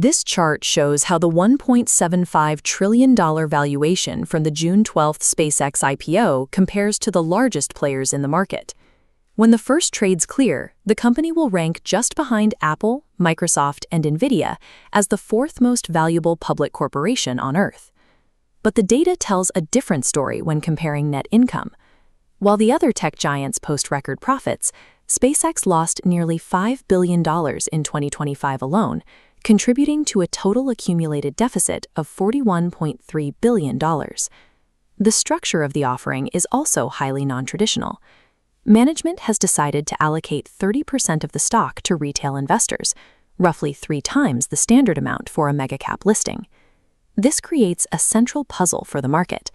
This chart shows how the $1.75 trillion valuation from the June 12 SpaceX IPO compares to the largest players in the market. When the first trades clear, the company will rank just behind Apple, Microsoft, and NVIDIA as the fourth most valuable public corporation on Earth. But the data tells a different story when comparing net income. While the other tech giants post record profits, SpaceX lost nearly $5 billion in 2025 alone, contributing to a total accumulated deficit of $41.3 billion. The structure of the offering is also highly non-traditional. Management has decided to allocate 30% of the stock to retail investors, roughly 3 times the standard amount for a mega-cap listing. This creates a central puzzle for the market.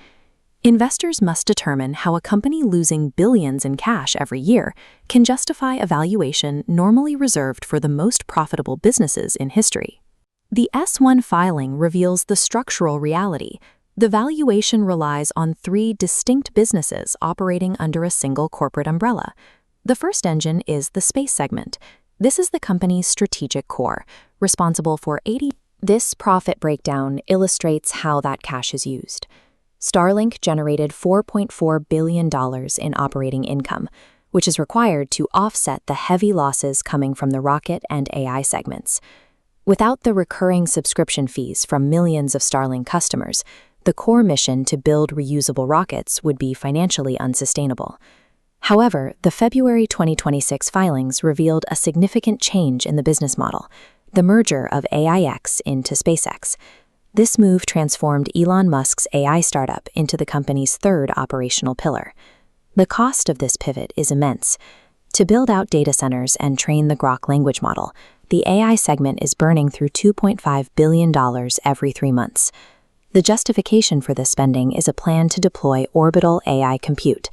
Investors must determine how a company losing billions in cash every year can justify a valuation normally reserved for the most profitable businesses in history. The S-1 filing reveals the structural reality. The valuation relies on 3 distinct businesses operating under a single corporate umbrella. The first engine is the space segment. This is the company's strategic core, responsible for 80%. This profit breakdown illustrates how that cash is used. Starlink generated $4.4 billion in operating income, which is required to offset the heavy losses coming from the rocket and AI segments. Without the recurring subscription fees from millions of Starlink customers, the core mission to build reusable rockets would be financially unsustainable. However, the February 2026 filings revealed a significant change in the business model, the merger of AIX into SpaceX. This move transformed Elon Musk's AI startup into the company's third operational pillar. The cost of this pivot is immense. To build out data centers and train the Grok language model, the AI segment is burning through $2.5 billion every 3 months. The justification for this spending is a plan to deploy orbital AI compute.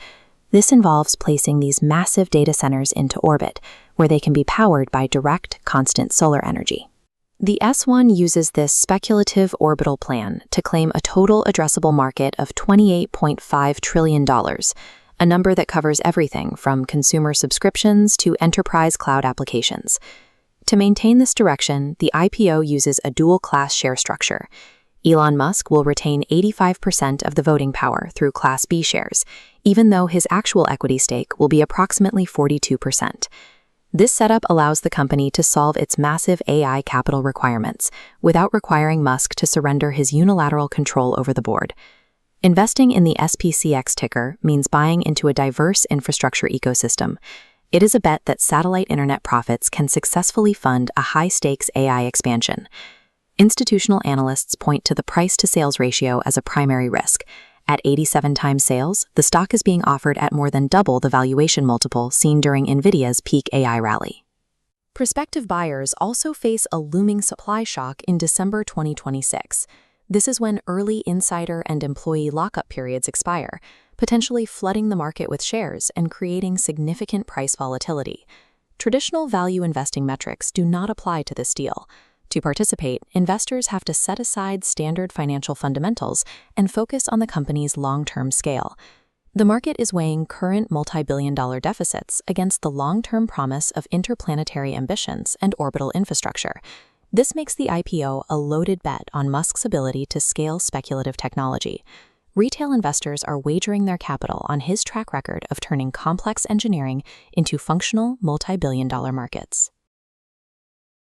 This involves placing these massive data centers into orbit, where they can be powered by direct, constant solar energy. The S-1 uses this speculative orbital plan to claim a total addressable market of $28.5 trillion, a number that covers everything from consumer subscriptions to enterprise cloud applications. To maintain this direction, the IPO uses a dual-class share structure. Elon Musk will retain 85% of the voting power through Class B shares, even though his actual equity stake will be approximately 42%. This setup allows the company to solve its massive AI capital requirements without requiring Musk to surrender his unilateral control over the board. Investing in the SpaceX ticker means buying into a diverse infrastructure ecosystem. It is a bet that satellite internet profits can successfully fund a high-stakes AI expansion. Institutional analysts point to the price-to-sales ratio as a primary risk. At 87 times sales, the stock is being offered at more than double the valuation multiple seen during NVIDIA's peak AI rally. Prospective buyers also face a looming supply shock in December 2026. This is when early insider and employee lockup periods expire, potentially flooding the market with shares and creating significant price volatility. Traditional value investing metrics do not apply to this deal. To participate, investors have to set aside standard financial fundamentals and focus on the company's long-term scale. The market is weighing current multi-billion-dollar deficits against the long-term promise of interplanetary ambitions and orbital infrastructure. This makes the IPO a loaded bet on Musk's ability to scale speculative technology. Retail investors are wagering their capital on his track record of turning complex engineering into functional multi-billion-dollar markets.